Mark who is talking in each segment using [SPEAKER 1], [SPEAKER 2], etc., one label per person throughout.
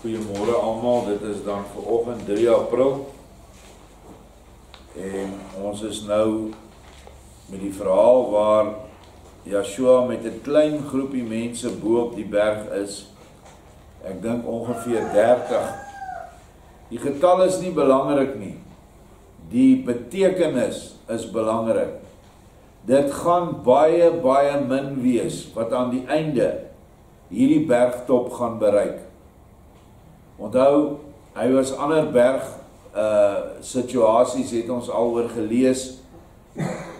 [SPEAKER 1] Goeiemôre almal, dit is dan vanoggend 3 April en ons is nou met die verhaal waar Joshua met 'n klein groepie mense bo op die berg is. Ek dink ongeveer 30. Die getal is nie belangrik nie. Die betekenis is belangrik. Dit gaan baie min wees wat aan die einde hierdie bergtop gaan bereik. Onthou, hy was ander berg situasies het ons al oor gelees,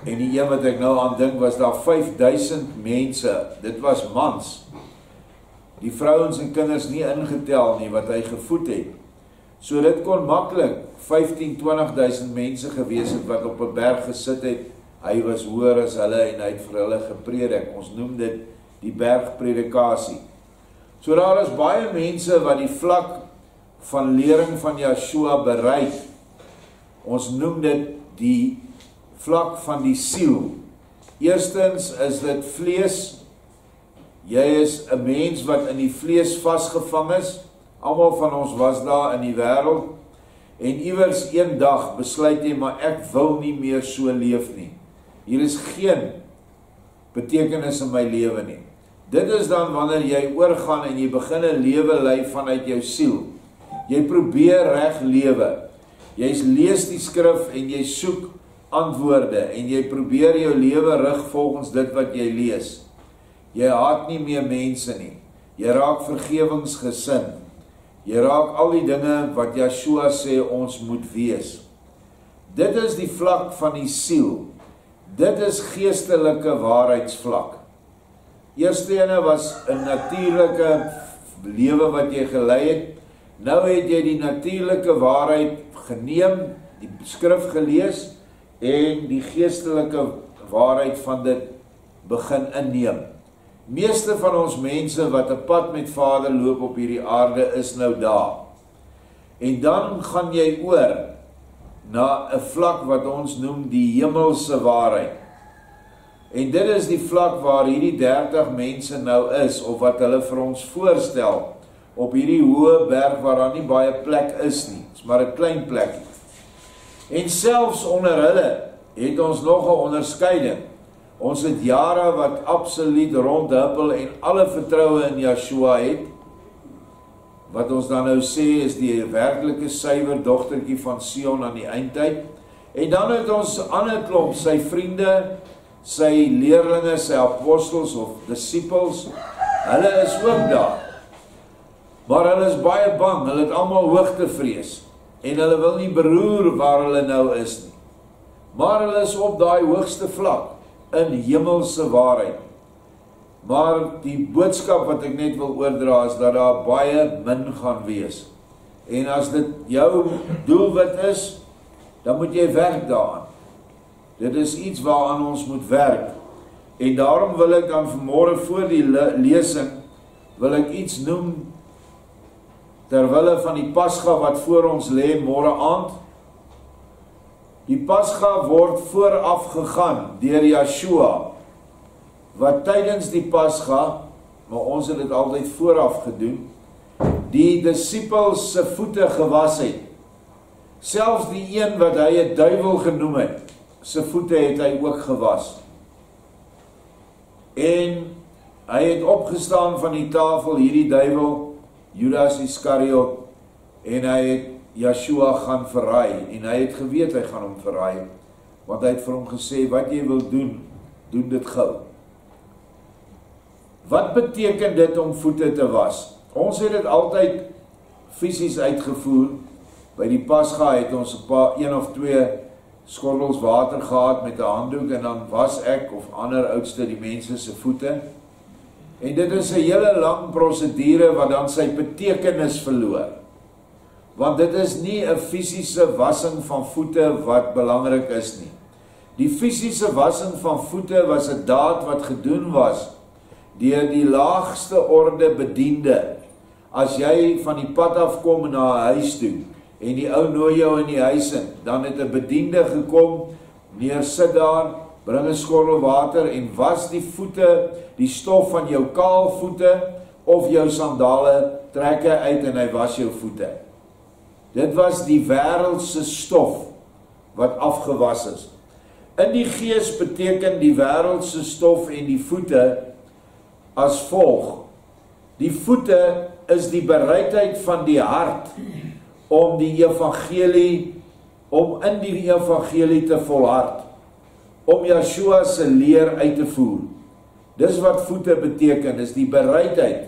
[SPEAKER 1] en die een wat ek nou aan dink was daar 5000 mense, dit was mans, die vrouens en kinders nie ingetel nie wat hy gevoed het. So dit kon maklik 15-20.000 mense gewees het wat op 'n berg gesit het. Hy was hoër as hulle en hy het vir hulle gepredik. Ons noem dit die bergpredikasie. So daar is baie mense wat die vlak van lering van Joshua bereik. Ons noem dit die vlak van die siel. Eerstens is dit vlees. Jy is 'n mens wat in die vlees vasgevang is. Almal van ons was daar in die wêreld. En iewers een dag besluit jy, maar ek wil nie meer so leef nie. Hier is geen betekenis in my lewe nie. Dit is dan wanneer jy oorgaan en jy begin 'n lewe lei vanuit jou siel. Jy probeer reg lewe. Jy lees die skrif en jy soek antwoorde en jy probeer jou lewe rig volgens dit wat jy lees. Jy haat nie meer mense nie. Jy raak vergewingsgesind. Jy raak al die dinge wat Joshua sê ons moet wees. Dit is die vlak van die siel. Dit is geestelike waarheidsvlak. Eerste ene was 'n natuurlike lewe wat jy gelei het. Nou het jy die natuurlike waarheid geneem, die skrif gelees en die geestelike waarheid van dit begin inneem. Meeste van ons mense wat 'n pad met Vader loop op hierdie aarde is nou daar. En dan gaan jy oor na 'n vlak wat ons noem die hemelse waarheid. En dit is die vlak waar hierdie 30 mense nou is, of wat hulle vir ons voorstel, op hierdie hoë berg waar daar nie baie plek is nie. Dit is maar 'n klein plekkie. En selfs onder hulle het ons nog 'n onderskeiding. Ons het jare wat absoluut rondhuppel en alle vertroue in Joshua het. Wat ons dan nou sê is die werklike suiwer dogtertjie van Sion aan die eindtyd. En dan het ons 'n ander klomp, sy vriende, sy leerlinge, sy apostels of disciples. Hulle is ook daar. Maar hulle is baie bang, hulle het almal hoogtevrees. En hulle wil nie beroer waar hulle nou is nie. Maar hulle is op daai hoogste vlak in hemelse waarheid. Maar die boodskap wat ek net wil oordra is dat daar baie min gaan wees. En as dit jou doelwit is, dan moet jy werk daaraan. Dit is iets waaraan ons moet werk. En daarom wil ek dan vanmôre voor die lesing, wil ek iets noem terwille van die Pasga wat voor ons lê môre aand. Die Pasga word vooraf gegaan deur Joshua, wat tydens die Pasga, maar ons het dit altyd vooraf gedoen, die disippels se voete gewas het. Selfs die een wat hy 'n duiwel genoem het, se voete het hy ook gewas. En hy het opgestaan van die tafel, hierdie duiwel, Judas Iskariot, en hy het Joshua gaan verraai, en hy het geweet hy gaan hom verraai, want hy het vir hom gesê, wat jy wil doen, doen dit gou. Wat beteken dit om voete te was? Ons het dit altyd fisies uitgevoer. By die Pasga het ons 1 of 2 skotels water gehad met 'n handdoek, en dan was ek of ander oudste die mense se voete. En dit is 'n hele lang prosedure wat dan sy betekenis verloor. Want dit is nie 'n fisiese wassing van voete wat belangrik is nie. Die fisiese wassing van voete was 'n daad wat gedoen was deur die laagste orde bediende. As jy van die pad af kom na 'n huis toe en die ou nooi jou in die huis in, dan het 'n bediende gekom, meneer sit daar, bring 'n skottel water en was die voete, die stof van jou kaal voete, of jou sandale, trek hy uit en hy was jou voete. Dit was die wêreldse stof wat afgewas is. In die gees beteken die wêreldse stof en die voete as volg. Die voete is die bereidheid van die hart om in die evangelie te volhard, om Yeshua se leer uit te voer. Dis wat voete beteken, is die bereidheid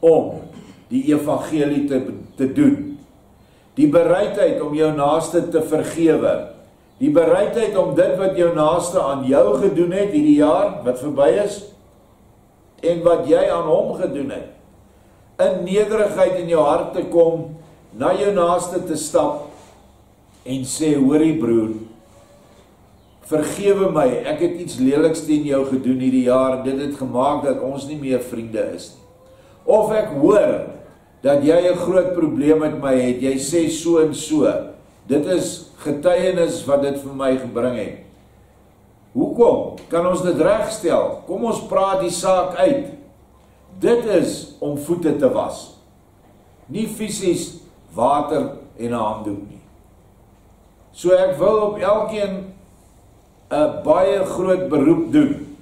[SPEAKER 1] om die evangelie te doen. Die bereidheid om jou naaste te vergewe. Die bereidheid om dit wat jou naaste aan jou gedoen het hierdie jaar, wat verby is, en wat jy aan hom gedoen het, in nederigheid in jou hart te kom, na jou naaste te stap, en sê, hoorie broer, vergewe my, ek het iets leliks teen jou gedoen hierdie jaar, en dit het gemaak dat ons nie meer vriende is nie. Of ek hoor, dat jy 'n groot probleem met my het, jy sê so en so, dit is getuienis wat dit vir my gebring het. Hoekom? Kan ons dit regstel? Kom ons praat die saak uit. Dit is om voete te was. Nie fisies water en 'n handdoek nie. So ek wil op elkeen 'n baie groot beroep doen.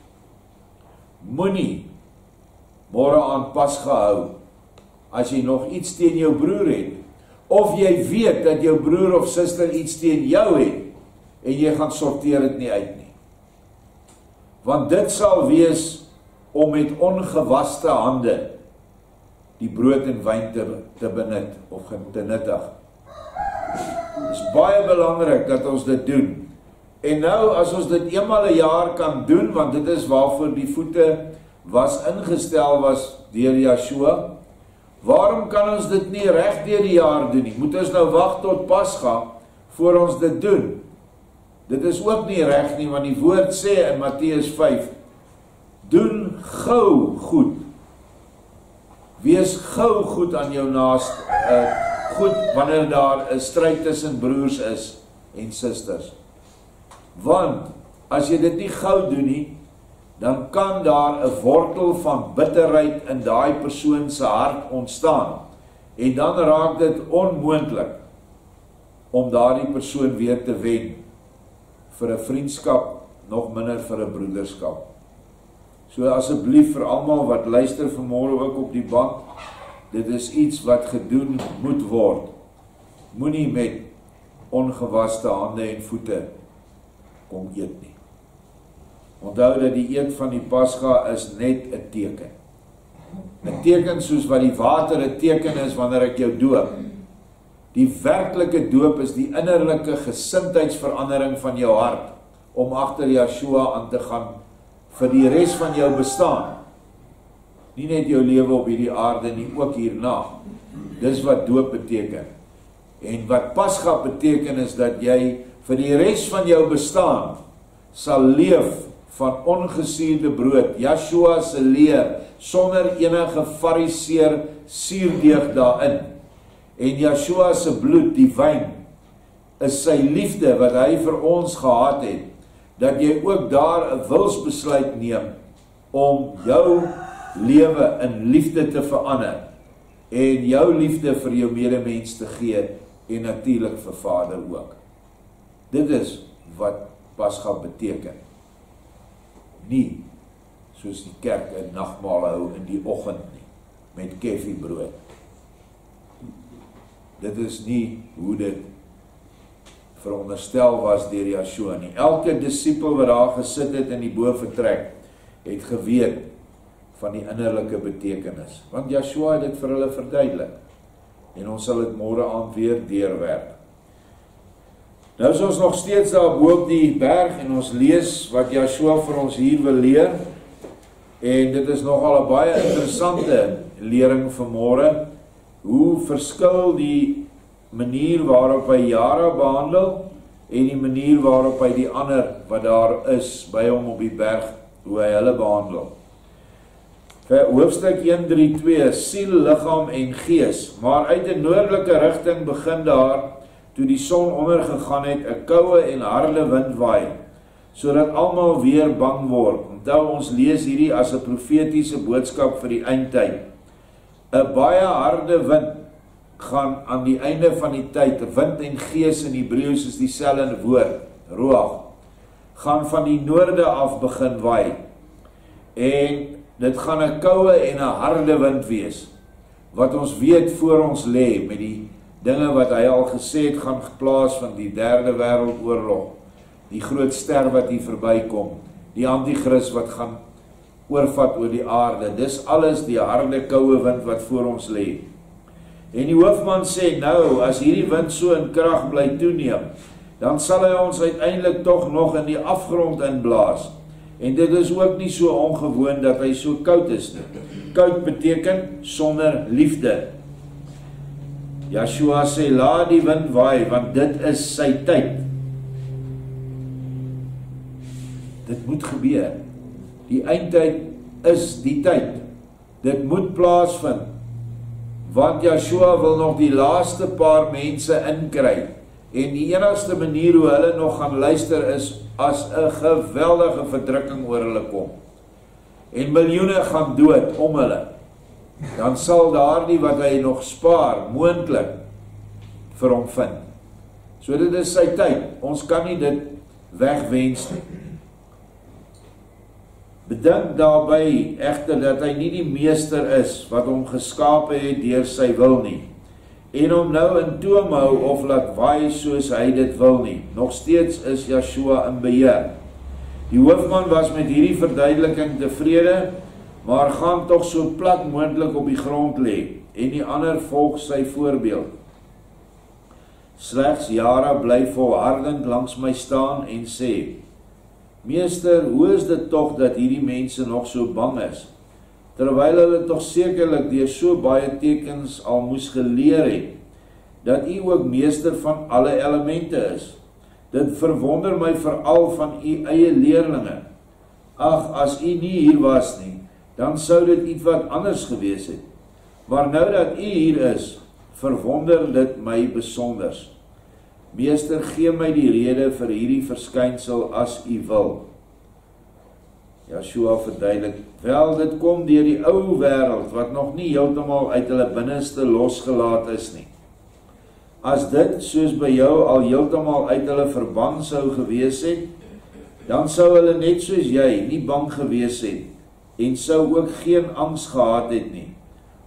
[SPEAKER 1] Moenie môre aan Pasga hou as jy nog iets teen jou broer het, of jy weet dat jou broer of suster iets teen jou het, en jy gaan sorteer dit nie uit nie. Want dit sal wees om met ongewaste hande die brood en wyn te benut, of te nuttig. Het is baie belangrik dat ons dit doen. En nou, as ons dit eenmaal 'n jaar kan doen, want dit is waarvoor die voete ingestel was deur Yeshua, waarom kan ons dit nie reg deur die jaar doen nie? Moet ons nou wag tot Pasga voor ons dit doen? Dit is ook nie reg nie, want die woord sê in Matteus 5, doen gou goed. Wees gou goed aan jou naaste, goed wanneer daar 'n stryd tussen broers is en susters. Want as jy dit nie gou doen nie, dan kan daar 'n wortel van bitterheid in daai persoon se hart ontstaan. En dan raak dit onmoontlik om daardie persoon weer te wen vir 'n vriendskap, nog minder vir 'n broederskap. So asseblief vir almal wat luister vanmôre ook op die band, dit is iets wat gedoen moet word. Moenie met ongewaste hande en voete kom eet nie. Onthou dat die eet van die Pasga is net 'n teken. 'n Teken soos wat die water 'n teken is wanneer ek jou doop. Die werklike doop is die innerlike gesindheidsverandering van jou hart, om agter Yeshua aan te gaan vir die res van jou bestaan. Nie net jou lewe op hierdie aarde nie, ook hierna. Dis wat doop beteken. En wat Pasga beteken is dat jy vir die res van jou bestaan sal leef van ongesuurde brood, Yeshua se leer, sonder enige fariseer suurdeeg daarin. En Yeshua se bloed, die wyn, is sy liefde wat hy vir ons gehad het, dat jy ook daar 'n wilsbesluit neem om jou lewe in liefde te verander en jou liefde vir jou medemens te gee en natuurlik vir Vader ook. Dit is wat Pasga beteken. Nie soos die kerk 'n nagmaal hou in die oggend nie, met keffiebrood. Dit is nie hoe dit veronderstel was deur Yeshua nie. Elke disipel wat daar gesit het in die boventrek, het geweet van die innerlike betekenis. Want Yeshua het dit vir hulle verduidelik. En ons sal dit môre aand weer deurwerk. Nou is ons nog steeds daar bo op die berg en ons lees wat Yeshua vir ons hier wil leer. En dit is nogal 'n baie interessante lering vanmôre. Hoe verskil die manier waarop hy Jara behandel en die manier waarop hy die ander wat daar is by hom op die berg, hoe hy hulle behandel. Hoofstuk 1:3-2, siel, liggaam en gees. Maar uit 'n noordelike rigting begin daar, toe die son ondergegaan het, 'n koue en harde wind waai. sodat almal weer bang word. Onthou, ons lees hierdie as 'n profetiese boodskap vir die eindtyd. 'n Baie harde wind gaan aan die einde van die tyd, wind en gees in Hebreëus is dieselfde woord, ruach, gaan van die noorde af begin waai. En dit gaan 'n koue en 'n harde wind wees, wat ons weet voor ons lê met die dinge wat hy al gesê het gaan geplaas van die derde wêreldoorlog, die groot ster wat hier verbykom, die antichrist wat gaan oorvat oor die aarde. Dis alles die harde koue wind wat voor ons lê. En die hoofman sê, nou, as hierdie wind so in krag bly toeneem, dan sal hy ons uiteindelik tog nog in die afgrond inblaas. En dit is ook nie so ongewoon dat hy so koud is nie. Koud beteken sonder liefde. Joshua sê, laat die wind waai, want dit is sy tyd. Dit moet gebeur. Die eindtyd is die tyd. Dit moet plaasvind. Want Joshua wil nog die laaste paar mense inkry. En die enigste manier hoe hulle nog gaan luister is as 'n geweldige verdrukking oor hulle kom. En miljoene gaan dood om hulle. Dan sal daardie wat hy nog spaar, moontlik vir hom vind. So dit is sy tyd. Ons kan nie dit wegwens nie. Bedink daarby egter dat hy nie die meester is wat hom geskape het deur sy wil nie. En hom nou in toom hou of laat waai soos hy dit wil nie. Nog steeds is Joshua in beheer. Die hoofman was met hierdie verduideliking tevrede, maar gaan tog so plat moontlik op die grond lê, en die ander volg sy voorbeeld. Slegs Jara bly volhardend langs my staan en sê, meester, hoe is dit tog dat hierdie mense nog so bang is, terwyl hulle tog sekerlik deur so baie tekens al moes geleer het, dat u ook meester van alle elemente is. Dit verwonder my veral van u eie leerlinge. Ag, as u nie hier was nie, dan sou dit iets wat anders gewees het. Maar nou dat u hier is, verwonder dit my besonders. Meester, gee my die rede vir hierdie verskynsel as u wil. Joshua verduidelik, wel, dit kom deur die ou wêreld, wat nog nie heeltemal uit hulle binneste losgelaat is nie. As dit, soos by jou, al heeltemal uit hulle verban sou gewees het, dan sou hulle net soos jy nie bang gewees het, en sou ook geen angs gehad het nie,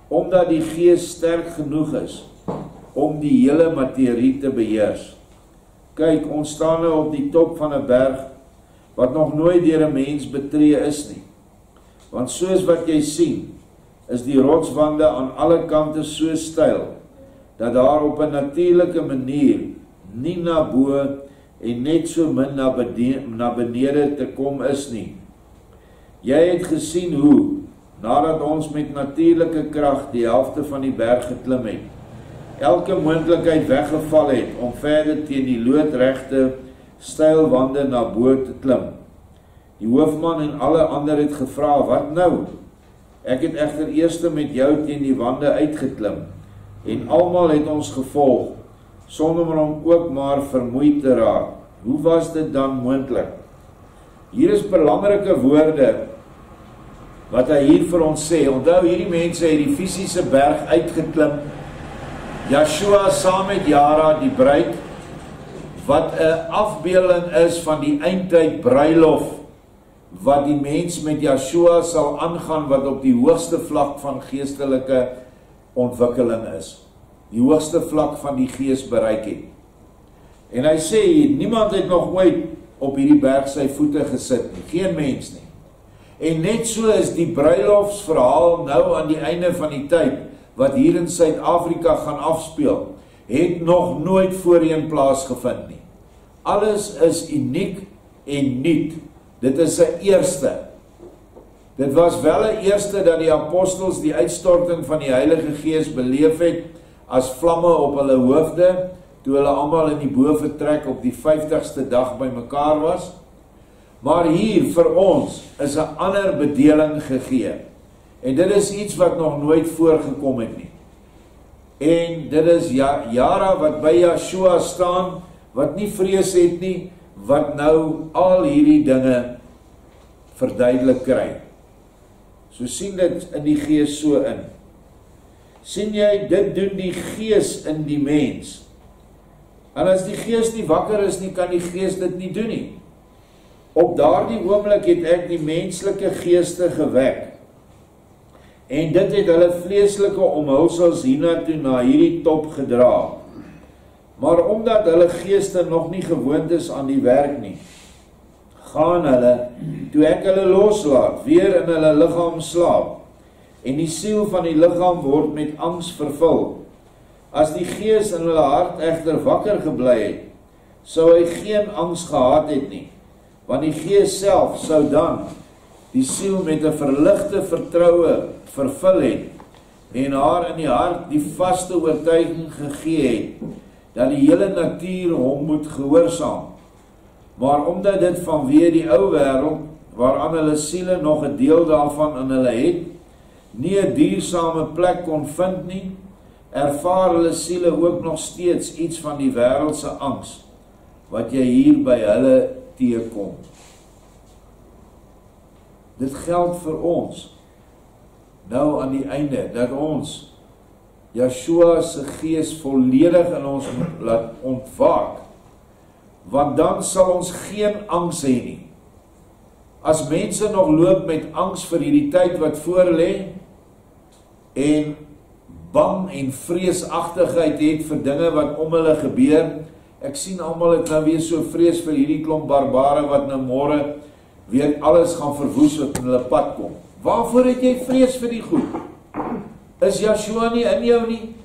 [SPEAKER 1] omdat die gees sterk genoeg is, om die hele materie te beheers. Kyk, ons staan nou op die top van 'n berg, wat nog nooit deur 'n mens betree is nie. Want soos wat jy sien, is die rotswande aan alle kante so styl, dat daar op 'n natuurlike manier nie na bo en net so min na benede te kom is nie. Jy het gesien hoe, nadat ons met natuurlike krag die helfte van die berg geklim het, elke moontlikheid weggeval het om verder teen die loodregte steilwande na bo te klim. Die hoofman en alle ander het gevra, wat nou? Ek het egter eerste met jou teen die wande uitgeklim, en almal het ons gevolg, sonder om ook maar vermoeid te raak. Hoe was dit dan moontlik? Hier is belangrike woorde, wat hy hier vir ons sê. Onthou, hierdie mense het die fisiese berg uitgeklim, Joshua saam met Jara, die bruid, wat 'n afbeelding is van die eindtyd bruilof, wat die mens met Joshua sal aangaan, wat op die hoogste vlak van geestelike ontwikkeling is, die hoogste vlak van die gees bereik het. En hy sê, niemand het nog ooit op hierdie berg sy voete gesit nie, geen mens nie. En net so is die bruilofsverhaal nou aan die einde van die tyd, wat hier in Suid-Afrika gaan afspeel, het nog nooit voorheen plaasgevind nie. Alles is uniek en nuut. Dit is 'n eerste. Dit was wel 'n eerste dat die apostels die uitstorting van die Heilige Gees beleef het as vlamme op hulle hoofde, toe hulle almal in die bovertrek op die 50ste dag bymekaar was. Maar hier vir ons is 'n ander bedeling gegee. En dit is iets wat nog nooit voorgekom het nie. En dit is Jara wat by Joshua staan, wat nie vrees het nie, wat nou al hierdie dinge verduidelik kry. So sien dit in die gees so in. Sien jy, dit doen die gees in die mens. En as die gees nie wakker is nie, kan die gees dit nie doen nie. Op daardie oomblik het ek die menslike geeste gewek. En dit het hulle vleeslike omhulsels hiernatoe na hierdie top gedra. Maar omdat hulle geeste nog nie gewoond is aan die werk nie, gaan hulle, toe ek hulle loslaat, weer in hulle liggaam slaap, en die siel van die liggaam word met angs vervul. As die gees in hulle hart egter wakker gebly het, sou hy geen angs gehad het nie, want die gees self sou dan die siel met 'n verligte vertroue vervul het, en haar in die hart die vaste oortuiging gegee het, dat die hele natuur hom moet gehoorsaam. Maar omdat dit vanweë die ou wêreld, waaraan hulle siele nog 'n deel daarvan in hulle het, nie 'n duursame plek kon vind nie, ervaar hulle siele ook nog steeds iets van die wêreldse angs, wat jy hier by hulle teekom. Dit geld vir ons, nou aan die einde, dat ons Yeshua se gees volledig in ons laat ontwaak, want dan sal ons geen angs hê nie. As mense nog loop met angs vir hierdie tyd wat voor lê, en bang en vreesagtigheid het vir dinge wat om hulle gebeur, ek sien almal het nou weer so vrees vir hierdie klomp barbare wat nou môre weer alles gaan verwoes wat in hulle pad kom. Waarvoor het jy vrees vir die goed? Is Yeshua nie in jou nie?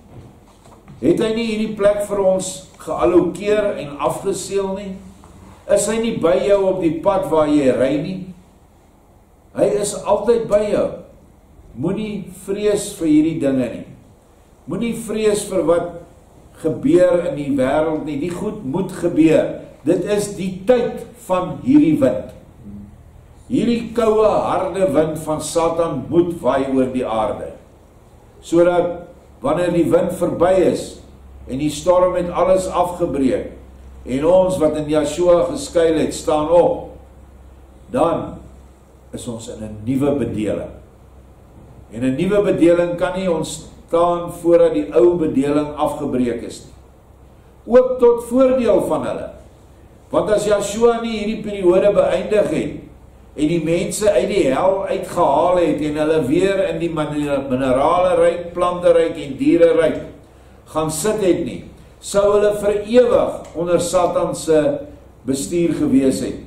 [SPEAKER 1] Het hy nie hierdie plek vir ons geallokeer en afgeseel nie? Is hy nie by jou op die pad waar jy ry nie? Hy is altyd by jou. Moenie vrees vir hierdie dinge nie. Moenie vrees vir wat gebeur in die wêreld nie. Die goed moet gebeur. Dit is die tyd van hierdie wind. Hierdie koue, harde wind van Satan moet waai oor die aarde. Sodat wanneer die wind verby is en die storm het alles afgebreek en ons wat in Yeshua geskuil het staan op, dan is ons in 'n nuwe bedeling. En 'n nuwe bedeling kan nie ontstaan voordat die ou bedeling afgebreek is nie. Ook tot voordeel van hulle. Want as Yeshua nie hierdie periode beëindig het en die mense uit die hel uitgehaal het en hulle weer in die minerale ryk, plante ryk en diere ryk gaan sit het nie, sou hulle vir ewig onder Satan se bestuur gewees het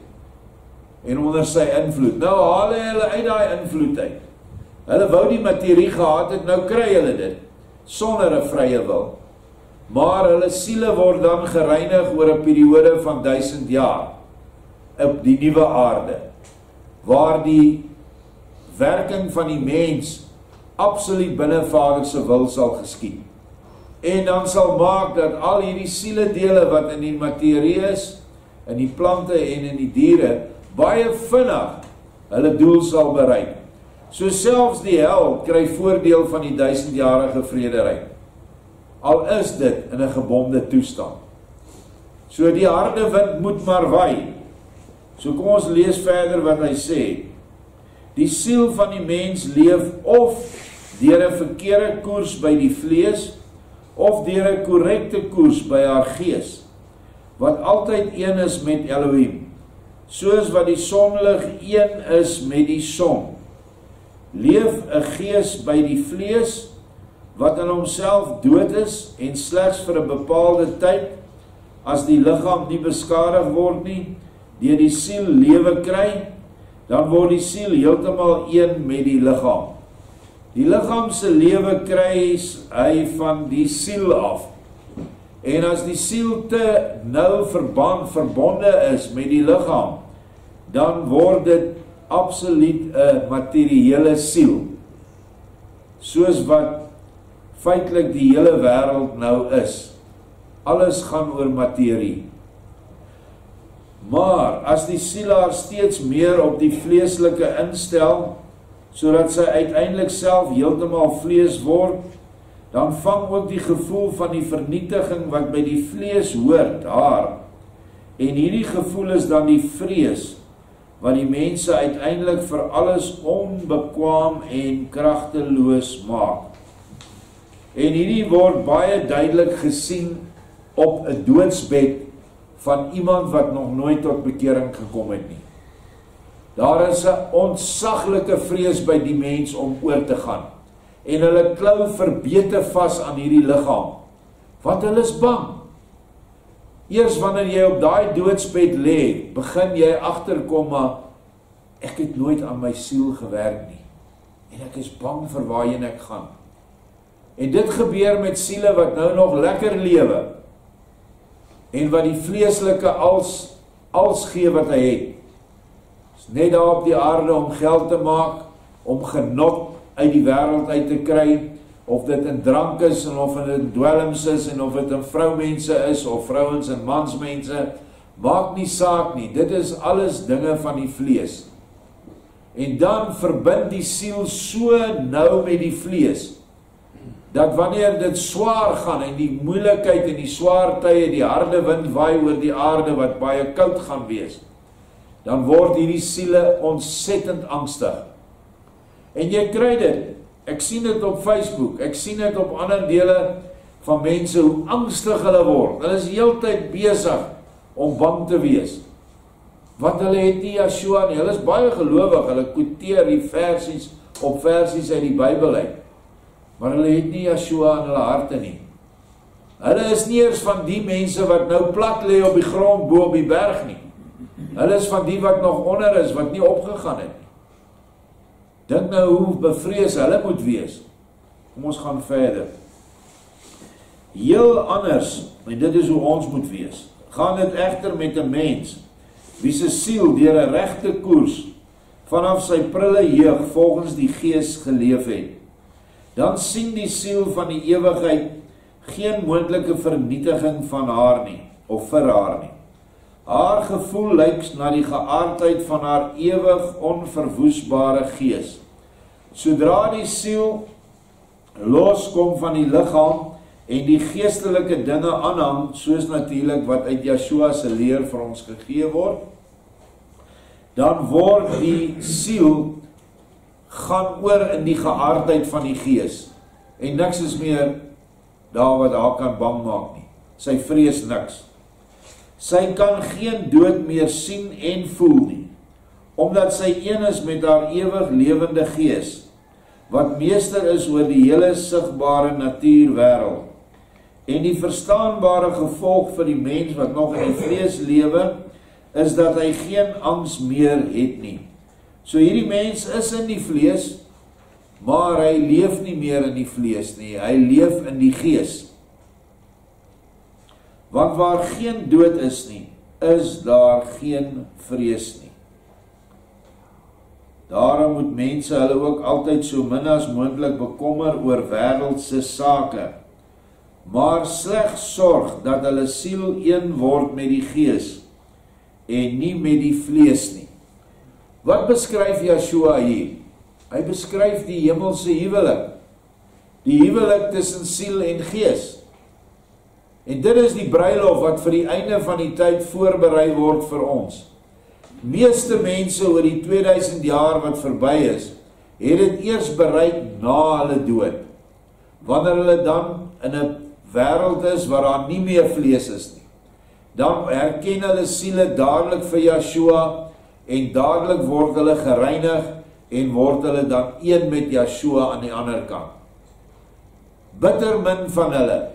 [SPEAKER 1] en onder sy invloed. Nou haal hulle uit daai invloed uit. Hulle wou die materie gehad het, nou kry hulle dit sonder 'n vrye wil. Maar hulle siele word dan gereinig oor 'n periode van 1000 jaar op die nuwe aarde, waar die werking van die mens absoluut binne Vader se wil sal geskied. En dan sal maak dat al hierdie sieledele wat in die materie is, in die plante en in die diere, baie vinnig hulle doel sal bereik. So selfs die hel kry voordeel van die 1000-jarige vrederyk. Al is dit in 'n gebomde toestand. So die harde wind moet maar waai. So kom ons lees verder wat hy sê. Die siel van die mens leef of deur 'n verkeerde koers by die vlees, of deur 'n korrekte koers by haar gees, wat altyd een is met Elohim, soos wat die sonlig een is met die son. Leef 'n gees by die vlees, wat in homself dood is, en slegs vir 'n bepaalde tyd, as die liggaam nie beskadig word nie, deur die siel lewe kry, dan word die siel heeltemal een met die liggaam. Die liggaam se lewe kry hy van die siel af. En as die siel te nou verbonde is met die liggaam, dan word dit absoluut 'n materiële siel. Soos wat feitelik die hele wêreld nou is. Alles gaan oor materie. Maar as die siel haar steeds meer op die vleeslike instel, sodat sy uiteindelik self heeltemal vlees word, dan vang ook die gevoel van die vernietiging wat by die vlees hoort haar, En hierdie gevoel is dan die vrees, wat die mense uiteindelik vir alles onbekwaam en kragteloos maak. En hierdie word baie duidelik gesien op 'n doodsbed van iemand wat nog nooit tot bekering gekom het nie. Daar is 'n ontsaglike vrees by die mens om oor te gaan. En hulle klou verbeete vas aan hierdie liggaam, want hulle is bang. Eers wanneer jy op daai doodsbed lê, begin jy agterkom, maar ek het nooit aan my siel gewerk nie. En ek is bang vir waarheen ek gaan. En dit gebeur met siele wat nou nog lekker lewe, en wat die vleeslike als gee wat hy het. Is net daar op die aarde om geld te maak, om genot uit die wêreld uit te kry, of dit in drank is, en of dit in dwelms is, en of dit in vroumense is, of vrouens en mansmense, maak nie saak nie, dit is alles dinge van die vlees. En dan verbind die siel so nou met die vlees, dat wanneer dit swaar gaan, en die moeilikheid en die swaar tye, die harde wind waai oor die aarde, wat baie koud gaan wees, dan word hierdie siele ontsettend angstig. En jy kry dit, ek sien dit op Facebook, ek sien dit op ander dele van mense, hoe angstig hulle word. Hulle is heeltyd besig om bang te wees. Want hulle het nie Yeshua nie, hulle is baie gelowig, hulle quoteer die versies op versies uit die Bybel uit. Maar hulle het nie Yeshua in hulle harte nie. Hulle is nie eers van die mense wat nou plat lê op die grond bo op die berg nie. Hulle is van die wat nog onder is, wat nie opgegaan het nie. Dink nou hoe bevrees hulle moet wees. Kom ons gaan verder. Heel anders, en dit is hoe ons moet wees, gaan dit egter met 'n mens, wie se siel deur 'n regte koers, vanaf sy prille jeug volgens die Gees geleef het. Dan sien die siel van die ewigheid geen moontlike vernietiging van haar nie, of vir haar nie. Haar gevoel lyk na die geaardheid van haar ewig onverwoesbare gees. Sodra die siel loskom van die liggaam en die geestelike dinge aanhang, soos natuurlik wat uit Yeshua se leer vir ons gegee word, dan word die siel gaan oor in die geaardheid van die gees. En niks is meer daar wat haar kan bang maak nie. Sy vrees niks. Sy kan geen dood meer sien en voel nie, omdat sy een is met haar ewig lewende gees, wat meester is oor die hele sigbare natuurwêreld. En die verstaanbare gevolg vir die mens wat nog in die vlees lewe, is dat hy geen angs meer het nie. So hierdie mens is in die vlees, maar hy leef nie meer in die vlees nie, hy leef in die gees. Want waar geen dood is nie, is daar geen vrees nie. Daarom moet mense hulle ook altyd so min as moontlik bekommer oor wêreldse sake, maar slegs sorg dat hulle siel een word met die gees, en nie met die vlees nie. Wat beskryf Yeshua hier? Hy beskryf die hemelse huwelik, die huwelik tussen siel en gees. En dit is die bruilof wat vir die einde van die tyd voorberei word vir ons. Meeste mense oor die 2000 jaar wat verby is, het dit eers bereik na hulle dood. Wanneer hulle dan in 'n wêreld is waar daar nie meer vlees is nie, dan herken hulle siele dadelik vir Yeshua, en dadelik word hulle gereinig, en word hulle dan een met Yeshua aan die ander kant. Bitter min van hulle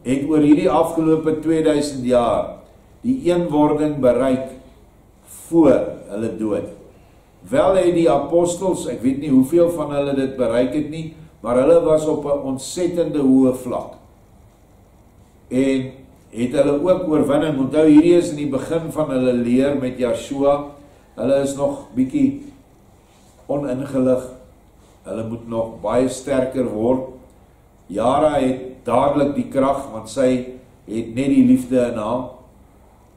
[SPEAKER 1] het oor hierdie afgelope 2000 jaar die eenwording bereik voor hulle dood. Wel het die apostels, ek weet nie hoeveel van hulle dit bereik het nie, maar hulle was op 'n ontsettende hoë vlak. En het hulle ook oorwinning. Onthou, hierdie is in die begin van hulle leer met Yeshua. Hulle is nog bietjie oningelig. Hulle moet nog baie sterker word. Jara het dadelik die krag, want sy het net die liefde in haar.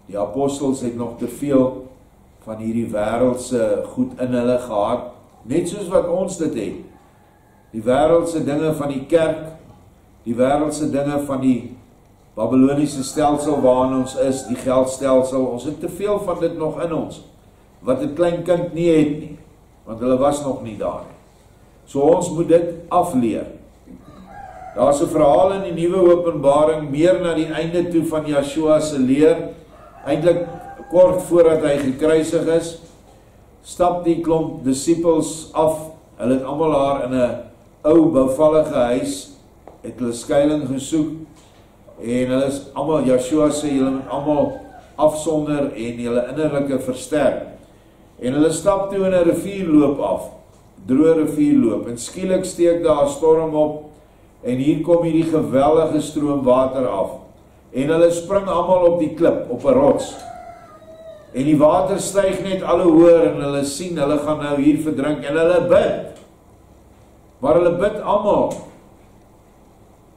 [SPEAKER 1] Die apostels het nog te veel van hierdie wêreldse goed in hulle gehad, net soos wat ons dit het. Die wêreldse dinge van die kerk, die wêreldse dinge van die Babyloniese stelsel waarin ons is, die geldstelsel, ons het te veel van dit nog in ons, wat 'n klein kind nie het nie, want hulle was nog nie daar nie. So ons moet dit afleer. Daar is 'n verhaal in die Nuwe Openbaring, meer na die einde toe van Yeshua se leer, eintlik kort voordat hy gekruisig is, stap die klomp disippels af, hulle het almal daar in 'n ou bouvallige huis, het hulle skuiling gesoek, en hulle is almal, Yeshua sê, julle moet almal afsonder en julle innerlike versterk. En hulle stap toe in 'n rivierloop af, droë rivierloop, en skielik steek daar 'n storm op, en hier kom hierdie geweldige stroom water af. En hulle spring almal op die klip, op 'n rots. En die water styg net al hoe hoër, en hulle sien, hulle gaan nou hier verdrink, en hulle bid. Maar hulle bid almal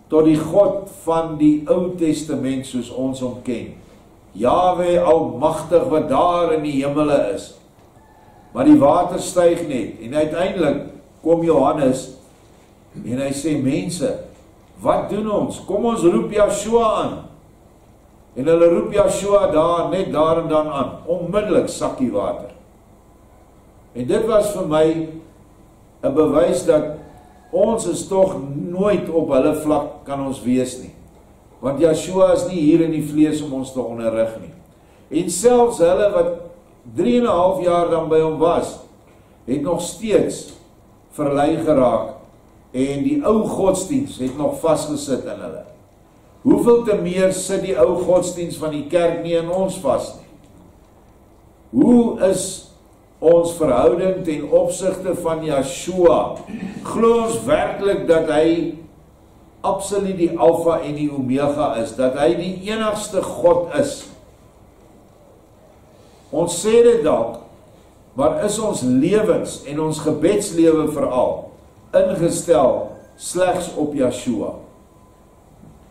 [SPEAKER 1] tot die God van die Ou Testament soos ons hom ken. Jahwe almagtig wat daar in die hemele is. Maar die water styg net, en uiteindelik kom Johannes, en hy sê, mense, wat doen ons? Kom ons roep Yeshua aan. En hulle roep Yeshua daar, net daar en dan aan. Onmiddellik sakkie water. En dit was vir my 'n bewys dat ons is tog nooit op hulle vlak kan ons wees nie. Want Yeshua is nie hier in die vlees om ons te onderrig nie. En selfs hulle wat 3,5 jaar dan by hom was, het nog steeds verlei geraak, en die ou godsdiens het nog vasgesit in hulle. Hoeveel te meer sit die ou godsdiens van die kerk nie in ons vas nie? Hoe is ons verhouding ten opsigte van Yeshua? Glo ons werklik dat hy absoluut die Alfa en die Omega is, dat hy die enigste God is? Ons sê dit dalk, maar is ons lewens en ons gebedslewe veral ingestel slegs op Yeshua?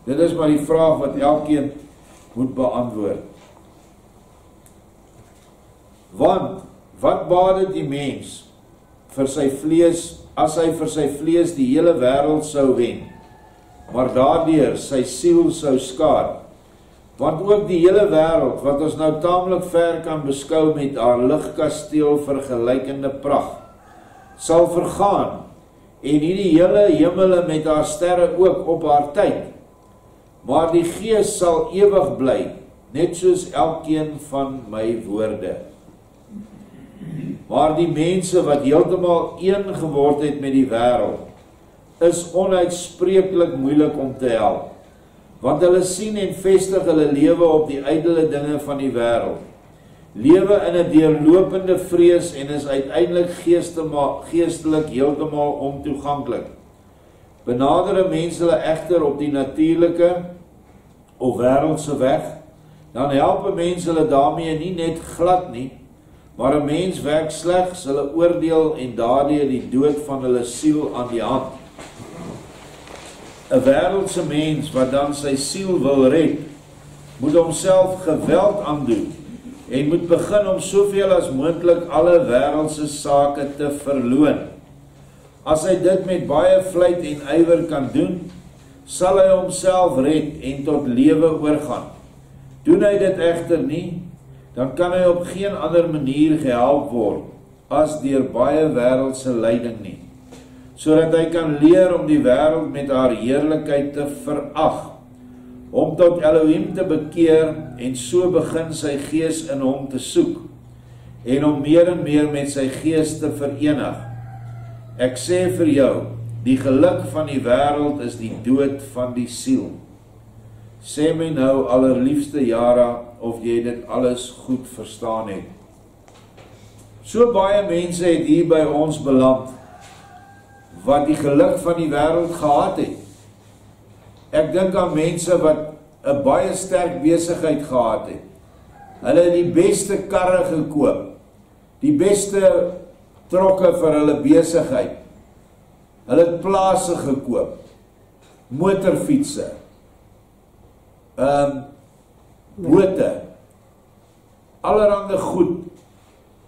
[SPEAKER 1] Dit is maar die vraag wat elkeen moet beantwoord. Want, wat baat dit die mens vir sy vlees, as hy vir sy vlees die hele wêreld sou wen, maar daardeur sy siel sou skaad? Want ook die hele wêreld, wat ons nou taamlik ver kan beskou met haar ligkasteel vergelykende pragt, sal vergaan, en hierdie hele hemele met haar sterre ook op haar tyd. Maar die Gees sal ewig bly, net soos elkeen van my woorde. Maar die mense wat heeltemal een geword het met die wêreld, is onuitspreeklik moeilik om te help. Want hulle sien en vestig hulle lewe op die ydelle dinge van die wêreld. Lewe in 'n deurlopende vrees en is uiteindelik geestelik heeltemal ontoeganklik. Benader 'n mens hulle egter op die natuurlike of wêreldse weg, dan help 'n mens hulle daarmee nie net glad nie, maar 'n mens werk slegs hulle oordeel en daardeur die dood van hulle siel aan die hand. 'n Wêreldse mens wat dan sy siel wil red, moet homself geweld aandoen en moet begin om soveel as moontlik alle wêreldse sake te verloon. As hy dit met baie vlijt en ywer kan doen, sal hy homself red en tot lewe oorgaan. Doen hy dit egter nie, dan kan hy op geen ander manier gehelp word as deur baie wêreldse lyding nie, sodat hy kan leer om die wêreld met haar heerlikheid te verag, om tot Elohim te bekeer en so begin sy gees in hom te soek en om meer en meer met sy gees te verenig. Ek sê vir jou, die geluk van die wêreld is die dood van die siel. Sê my nou, allerliefste Jara, of jy dit alles goed verstaan het. So baie mense het hier by ons beland, wat die geluk van die wêreld gehad het. Ek dink aan mense wat 'n baie sterk besigheid gehad het. Hulle het die beste karre gekoop, die beste trokke vir hulle besigheid. Hulle het plase gekoop, motorfietsse, bote, allerhande goed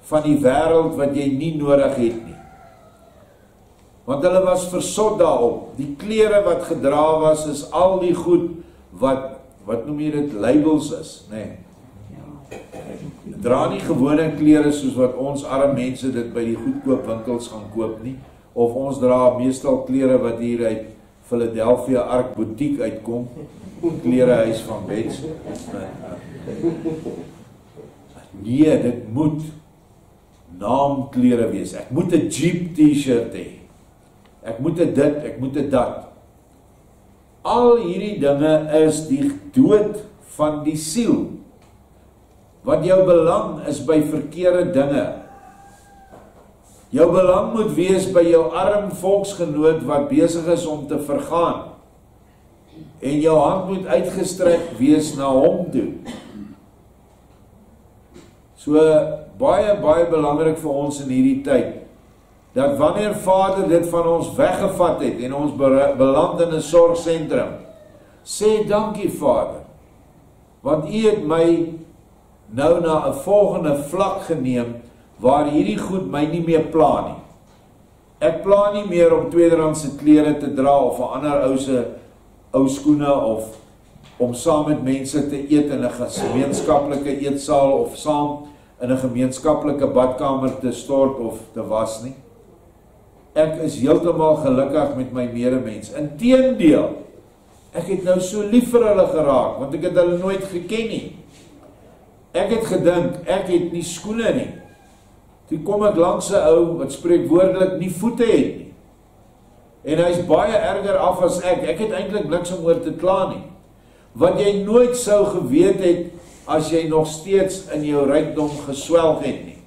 [SPEAKER 1] van die wêreld wat jy nie nodig het nie. Want hulle was versot daarop. Die klere wat gedra was, is al die goed wat wat noem jy dit, labels is, nee. Dra nie gewone klere soos wat ons arme mense dit by die goedkoop winkels gaan koop nie, of ons dra meestal klere wat hier uit Philadelphia Ark Boutique uitkom, klerehuis van Bets. Nee, dit moet naamklere wees. Ek moet 'n Jeep t-shirt hê. Ek moet 'n dit, ek moet 'n dat. Al hierdie dinge is die dood van die siel. Want jou belang is by verkeerde dinge. Jou belang moet wees by jou arm volksgenoot wat besig is om te vergaan. En jou hand moet uitgestrek wees na hom toe. So baie, baie belangrik vir ons in hierdie tyd, dat wanneer Vader dit van ons weggevat het en ons beland in 'n sorgsentrum, sê dankie Vader, want U het my nou na 'n volgende vlak geneem, waar hierdie goed my nie meer pla nie. Ek pla nie meer om tweederandse klere te dra, of 'n ander ou skoene, of om saam met mense te eet in 'n gemeenskaplike eetsaal, of saam in 'n gemeenskaplike badkamer te stort of te was nie. Ek is heeltemal gelukkig met my medemens. Inteendeel, ek het nou so lief vir hulle geraak, want ek het hulle nooit geken nie. Ek het gedink, ek het nie skoene nie. Toe kom ek langs 'n ou wat spreekwoordelik nie voete het nie. En hy is baie erger af as ek. Ek het eintlik niks om oor te kla nie. Wat jy nooit sou geweet het as jy nog steeds in jou rykdom geswelg het nie.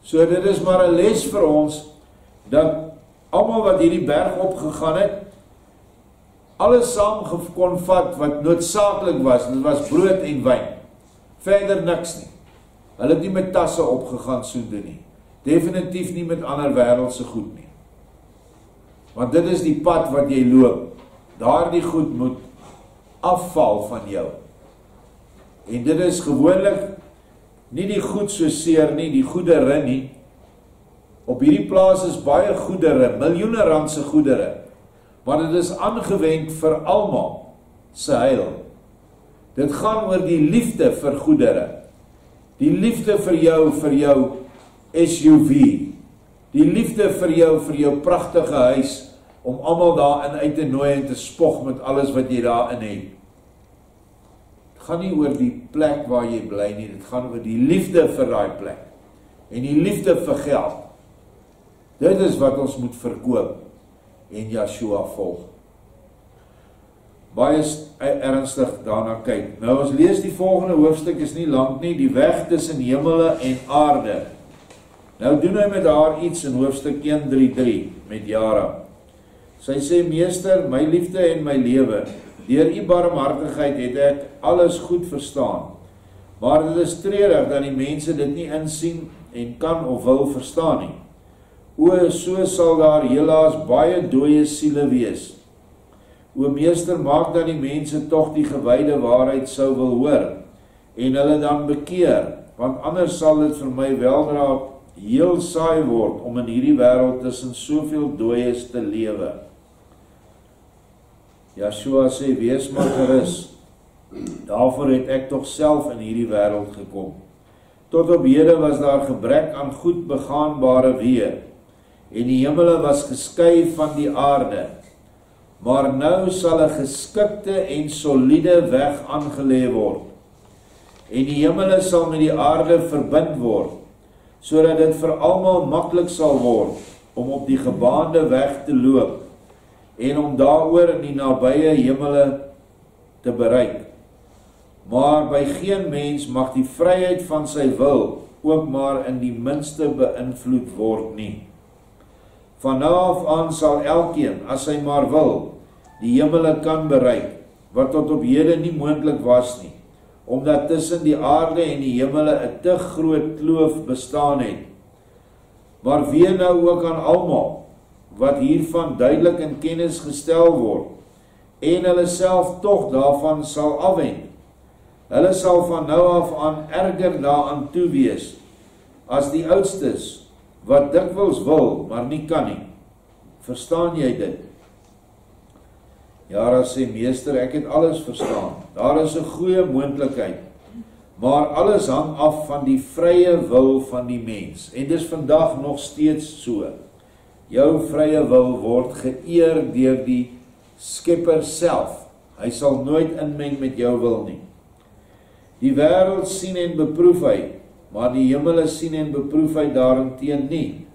[SPEAKER 1] So dit is maar 'n les vir ons, dat almal wat hierdie berg opgegaan het, alles saam kon vat wat noodsaaklik was. Dit was brood en wyn. Verder niks nie. Hulle het nie met tasse opgegaan soende nie. Definitief nie met ander wêreldse goed nie. Want dit is die pad wat jy loop. Daardie goed moet afval van jou. En dit is gewoonlik nie die goed so seer nie, die goedere nie. Op hierdie plaas is baie goedere, miljoene randse goedere, maar dit is aangewend vir almal se heil. Dit gaan oor die liefde vir goedere. Die liefde vir jou SUV. Die liefde vir jou pragtige huis, om almal daarin uit te nooi en te spog met alles wat jy daarin het. Dit gaan nie oor die plek waar jy bly nie, dit gaan oor die liefde vir daai plek. En die liefde vir geld. Dit is wat ons moet verkoop en Yeshua volg. Baie ernstig daarna kyk. Nou ons lees die volgende hoofstuk, is nie lank nie, die weg tussen hemele en aarde. Nou doen hy met haar iets in hoofstuk 1:3 met Jara. Sy sê, meester, my liefde en my lewe, deur u barmhartigheid het ek alles goed verstaan. Maar dit is treurig dat die mense dit nie insien en kan of wil verstaan nie. O, so sal daar helaas baie dooie siele wees. O meester, maak dat die mense tog die gewyde waarheid sou wil hoor en hulle dan bekeer, want anders sal dit vir my weldra heel saai word om in hierdie wêreld tussen soveel dooies te lewe. Yeshua sê, wees maar gerus, daarvoor het ek tog self in hierdie wêreld gekom. Tot op hede was daar gebrek aan goed begaanbare weë, en die hemele was geskei van die aarde, maar nou sal 'n geskikte en soliede weg aangelê word, en die hemele sal met die aarde verbind word, sodat dit vir almal maklik sal word om op die gebaande weg te loop en om daaroor in die nabye hemele te bereik. Maar by geen mens mag die vryheid van sy wil ook maar in die minste beïnvloed word nie. Van nou af aan sal elkeen, as hy maar wil, die hemele kan bereik, wat tot op hede nie moontlik was nie, omdat tussen die aarde en die hemele 'n te groot kloof bestaan het. Maar weer nou ook aan almal, wat hiervan duidelik in kennis gestel word, en hulle self tog daarvan sal afwend. Hulle sal van nou af aan erger daaraan toe wees, as die oudstes, wat dikwels wil, maar nie kan nie. Verstaan jy dit? Jara sê, meester, ek het alles verstaan. Daar is 'n goeie moontlikheid. Maar alles hang af van die vrye wil van die mens. En dis vandag nog steeds so. Jou vrye wil word geëer deur die Skepper self. Hy sal nooit inmeng met jou wil nie. Die wêreld sien en beproef hy, maar die hemele sien en beproef hy daarenteen nie.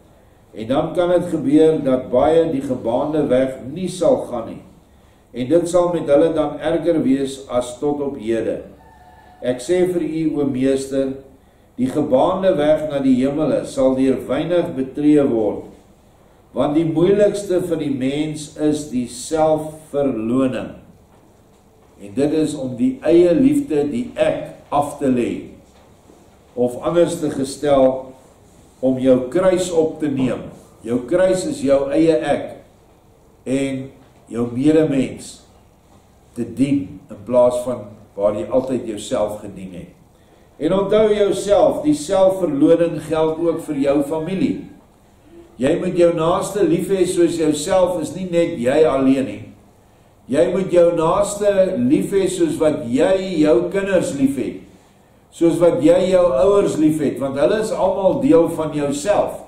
[SPEAKER 1] En dan kan dit gebeur dat baie die gebaande weg nie sal gaan nie. En dit sal met hulle dan erger wees as tot op hede. Ek sê vir u, o meester, die gebaande weg na die hemele sal deur weinig betree word, want die moeilikste vir die mens is die selfverloning. En dit is om die eie liefde, die ek, af te lê. Of anders te gestel, om jou kruis op te neem. Jou kruis is jou eie ek, en jou medemens te dien, in plaas van waar jy altyd jouself gedien het. En onthou jouself, die selfverloning geld ook vir jou familie. Jy moet jou naaste lief hê soos jouself, is nie net jy alleen nie. Jy moet jou naaste lief hê soos wat jy jou kinders lief het, soos wat jy jou ouers lief het, want hulle is almal deel van jouself.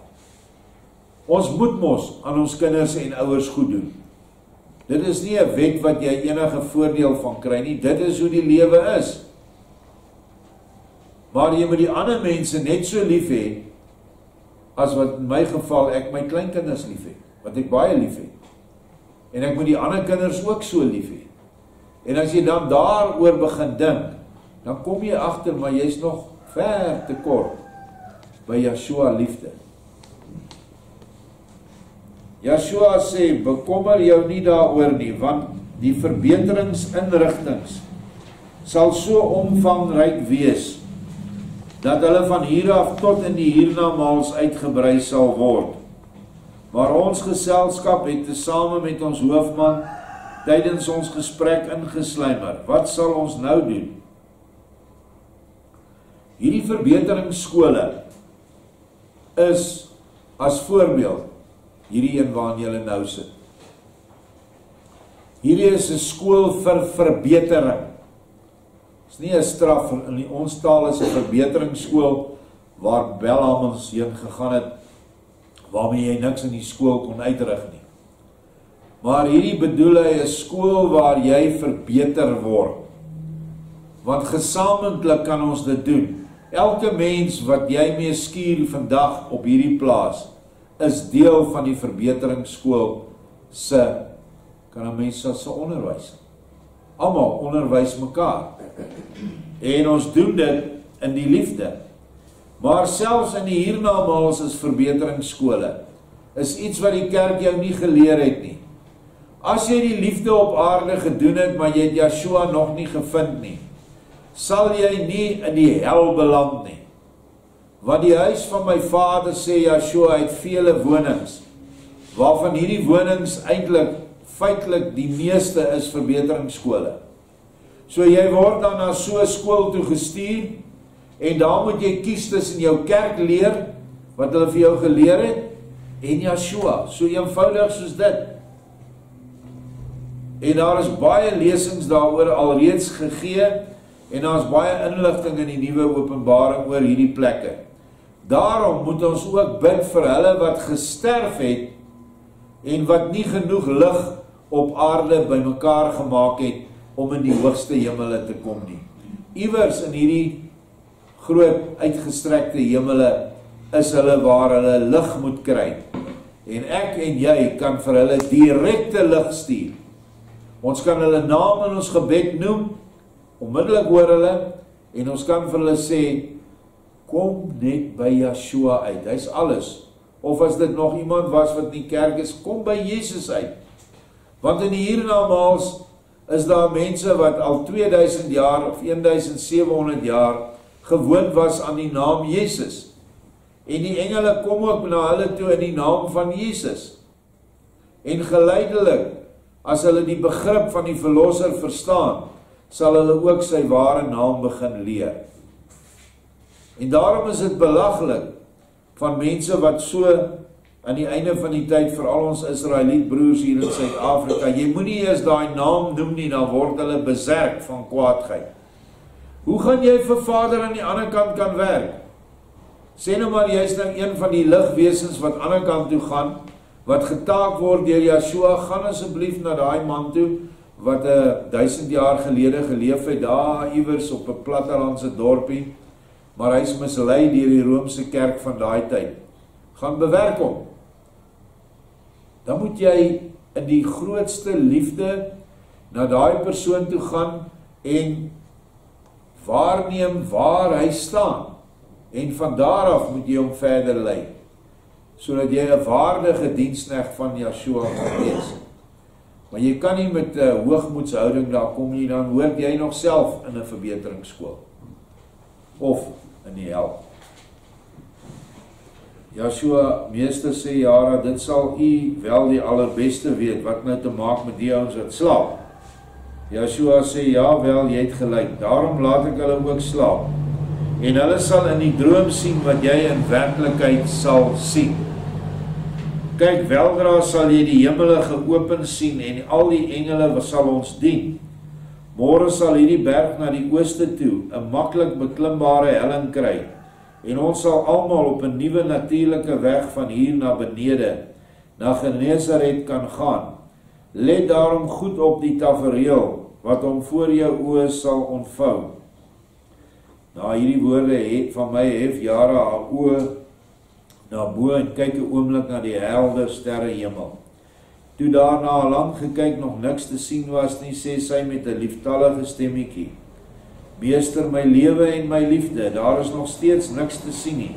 [SPEAKER 1] Ons moet mos aan ons kinders en ouers goed doen. Dit is nie 'n wet wat jy enige voordeel van kry nie, dit is hoe die lewe is. Maar jy moet die ander mense net so lief hê, as wat in my geval ek my kleinkinders lief het, wat ek baie lief het. En ek moet die ander kinders ook so lief hê. En as jy dan daaroor begin dink, dan kom jy agter, maar jy's nog ver te kort by Yeshua liefde. Yeshua sê, bekommer jou nie daaroor nie, want die verbeteringsinrigtings sal so omvangryk wees, dat hulle van hier af tot in die hiernamaals uitgebrei sal word. Maar ons geselskap het tesame met ons hoofman tydens ons gesprek ingeslymer. Wat sal ons nou doen? Hierdie verbeteringsskole is as voorbeeld hierdie een waarin julle nou sit. Hierdie is 'n skool vir verbetering. Dit is nie 'n straf, in ons taal is 'n verbeteringsskool waar Belhamels heen gegaan het, waarmee jy niks in die skool kon uitrig nie. Maar hierdie bedoel hy 'n skool waar jy verbeter word. Want gesamentlik kan ons dit doen. Elke mens wat jy mee skuur vandag op hierdie plaas, is deel van die verbeteringsskool se, kan 'n mens se onderwys. Almal onderwys mekaar. En ons doen dit in die liefde. Maar selfs in die hiernamaals is verbeteringsskole, is iets wat die kerk jou nie geleer het nie. As jy die liefde op aarde gedoen het, maar jy het Yeshua nog nie gevind nie, sal jy nie in die hel beland nie. Want die huis van my Vader, sê Yeshua, het vele wonings, waarvan hierdie wonings eintlik feitelik die meeste is verbeteringsskole. So jy word dan na so 'n skool toe gestuur, en daar moet jy kies tussen jou kerk leer, wat hulle vir jou geleer het, en Yeshua, so eenvoudig soos dit. En daar is baie lesings daaroor alreeds gegee, en daar is baie inligting in die nuwe openbaring oor hierdie plekke. Daarom moet ons ook bid vir hulle wat gesterf het, en wat nie genoeg lig op aarde bymekaar gemaak het, om in die hoogste hemele te kom nie. Iewers in hierdie groot uitgestrekte hemele, is hulle waar hulle lig moet kry. En ek en jy kan vir hulle direkte lig stuur. Ons kan hulle naam in ons gebed noem, onmiddellik hoor hulle, en ons kan vir hulle sê, kom net by Yeshua uit, hy's alles. Of as dit nog iemand was wat in die kerk is, kom by Jesus uit. Want in die hiernamaals is daar mense wat al 2000 jaar of 1700 jaar gewoond was aan die naam Jesus. En die engele kom ook na hulle toe in die naam van Jesus. En geleidelik, as hulle die begrip van die verlosser verstaan, sal hulle ook sy ware naam begin leer. En daarom is dit belaglik van mense wat so aan die einde van die tyd vir al ons Israeliet broers hier in Suid-Afrika, jy moenie eers daai naam noem nie, dan word hulle beserk van kwaadheid. Hoe gaan jy vir Vader aan die ander kant kan werk? Sê nou maar, jy is nou een van die ligwesens wat aan die ander kant toe gaan, wat getaak word deur Yeshua, gaan asseblief na daai man toe, wat 1000 jaar gelede geleef het, daar iewers op 'n plattelandse dorpie, maar hy is mislei deur die Romeinse kerk van daai tyd. Gaan bewerk hom. Dan moet jy in die grootste liefde na daai persoon toe gaan en waarneem waar hy staan. En van daar af moet jy hom verder lei, sodat jy 'n waardige diensknegt van Yeshua gaan wees. Maar jy kan nie met hoogmoedshouding daar kom nie, dan hoort jy nog self in 'n verbeteringsskool. Of in die hel. Yeshua, meester sê, Jara, dit sal u wel die allerbeste weet, wat nou te maak met die ouens wat slaap. Yeshua sê, ja wel, jy het gelyk, daarom laat ek hulle ook slaap. En hulle sal in die droom sien wat jy in werklikheid sal sien. Kyk, weldra sal jy die hemele geopen sien en al die engele sal ons dien. Môre sal hierdie berg na die ooste toe 'n maklik beklimbare helling kry. En ons sal almal op 'n nuwe natuurlike weg van hier na benede, na Genesaret kan gaan. Let daarom goed op die tafereel, wat hom voor jou oë sal ontvou. Na hierdie woorde van my hef Jara haar oë na bo en kyk 'n oomblik na die helder sterre hemel. Toe daarna lank gekyk nog niks te sien was nie, sê sy met 'n lieftallige stemmetjie: Meester, my lewe en my liefde, daar is nog steeds niks te sien nie.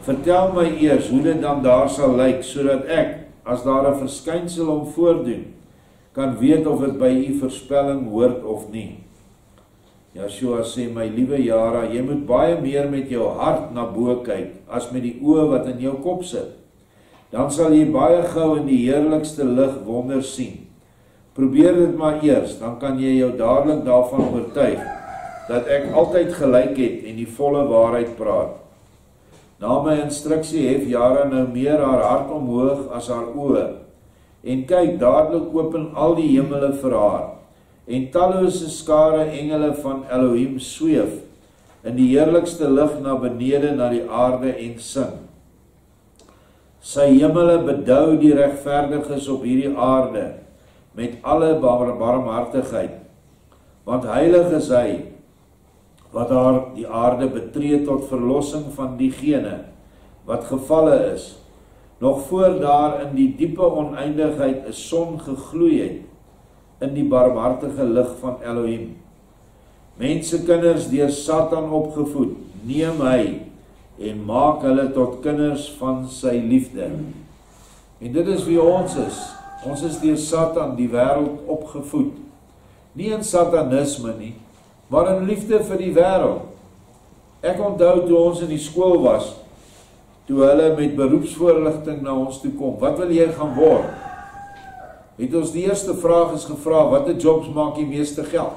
[SPEAKER 1] Vertel my eers hoe dit dan daar sal lyk, sodat ek, as daar 'n verskynsel hom voordoen, kan weet of dit by u voorspelling hoort of nie. Yeshua sê, my liewe Jara, jy moet baie meer met jou hart na bo kyk, as met die oë wat in jou kop sit. Dan sal jy baie gou in die heerlikste lig wonder sien. Probeer dit maar eers, dan kan jy jou dadelik daarvan oortuig, dat ek altyd gelyk het en die volle waarheid praat. Na my instruksie hef Jara nou meer haar hart omhoog as haar oë, en kyk, dadelik open al die hemele vir haar, en tallose skare engele van Elohim sweef in die heerlikste lig na benede na die aarde en sing. Sy hemele bedou die regverdiges op hierdie aarde met alle barmhartigheid, want heilig is hy wat haar die aarde betree tot verlossing van diegene wat gevalle is, nog voor daar in die diepe oneindigheid 'n son gegloei het, in die barmhartige lig van Elohim. Mensekinders deur Satan opgevoed, neem hy en maak hulle tot kinders van sy liefde. En dit is wie ons is. Ons is deur Satan die wêreld opgevoed. Nie in satanisme nie, maar in liefde vir die wêreld. Ek onthou toe ons in die skool was, toe hulle met beroepsvoorligting na ons toe kom, wat wil jy gaan word? Het ons die eerste vraag is gevra, watter jobs maak die meeste geld?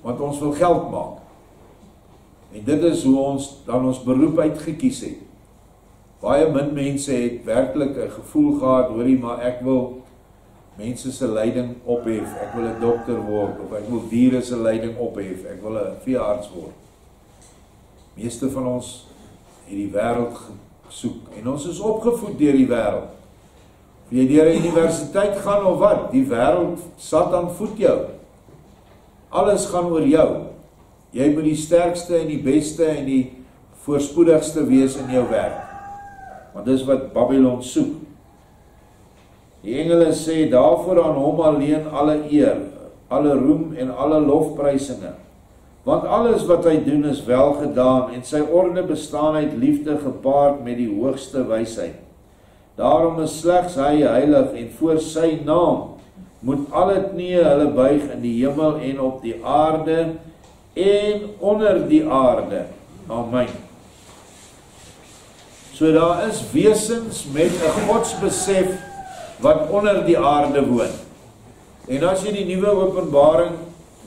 [SPEAKER 1] Want ons wil geld maak. En dit is hoe ons dan ons beroep uitgekies het. Baie min mense het werklik 'n gevoel gehad, hoorie, maar ek wil mense se lyding ophef, ek wil 'n dokter word, of ek wil diere se lyding ophef, ek wil 'n veearts word. Meeste van ons het die wêreld gesoek, en ons is opgevoed deur die wêreld. Of jy deur 'n universiteit gaan of wat, die wêreld, Satan voed jou. Alles gaan oor jou. Jy moet die sterkste en die beste en die voorspoedigste wees in jou werk. Want dis wat Babylon soek. Die engele sê, daarvoor aan hom alleen alle eer, alle roem en alle lofprysinge. Want alles wat hy doen is wel gedaan, en sy orde bestaan uit liefde gepaard met die hoogste wysheid. Daarom is slegs hy heilig, en voor sy naam moet alle knieë hulle buig in die hemel en op die aarde en onder die aarde. Amen. So daar is wesens met 'n godsbesef wat onder die aarde woon. En as jy die nuwe Openbaring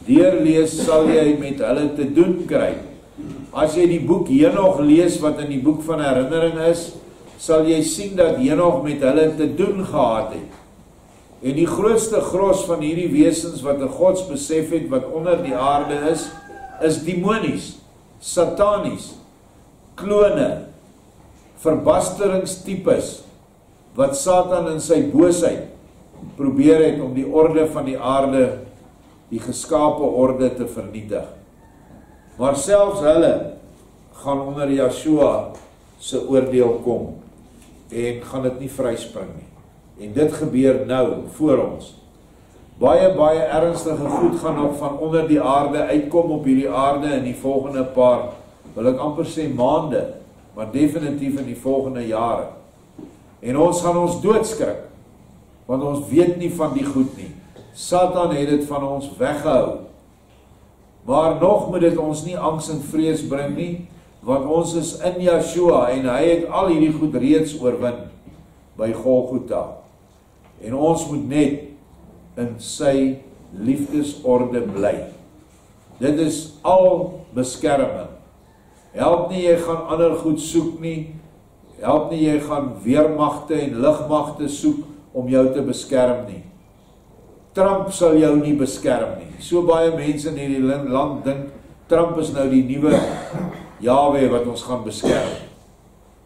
[SPEAKER 1] deurlees, sal jy met hulle te doen kry. As jy die boek Henog lees, wat in die boek van herinnering is, sal jy sien dat Henog met hulle te doen gehad het. En die grootste gros van hierdie wesens wat 'n godsbesef het, wat onder die aarde is demonies, satanies, klone, verbasteringstipes, wat Satan in sy boosheid probeer het om die orde van die aarde, die geskape orde te vernietig. Maar selfs hulle gaan onder Yeshua se oordeel kom en gaan dit nie vryspring nie. En dit gebeur nou voor ons. Baie ernstige goed gaan nog van onder die aarde uitkom op hierdie aarde in die volgende paar, wil ek amper sê maande, maar definitief in die volgende jare. En ons gaan ons doodskrik, want ons weet nie van die goed nie. Satan het dit van ons weggehou. Maar nog moet dit ons nie angs en vrees bring nie, want ons is in Yeshua en hy het al hierdie goed reeds oorwin by Golgotha. En ons moet net in sy liefdesorde bly. Dit is al beskerming. Help nie jy gaan ander goed soek nie, help nie jy gaan weermagte en lugmagte soek om jou te beskerm nie. Trump sal jou nie beskerm nie. So baie mense in hierdie land dink, Trump is nou die nuwe Yahweh wat ons gaan beskerm.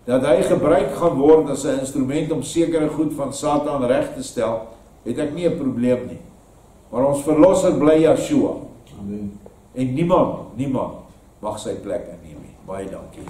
[SPEAKER 1] Dat hy gebruik gaan word as 'n instrument om sekere goed van Satan reg te stel, het ek nie 'n probleem nie. Maar ons verlosser bly Yeshua. Amen. En niemand mag sy plek inneem nie. Baie dankie.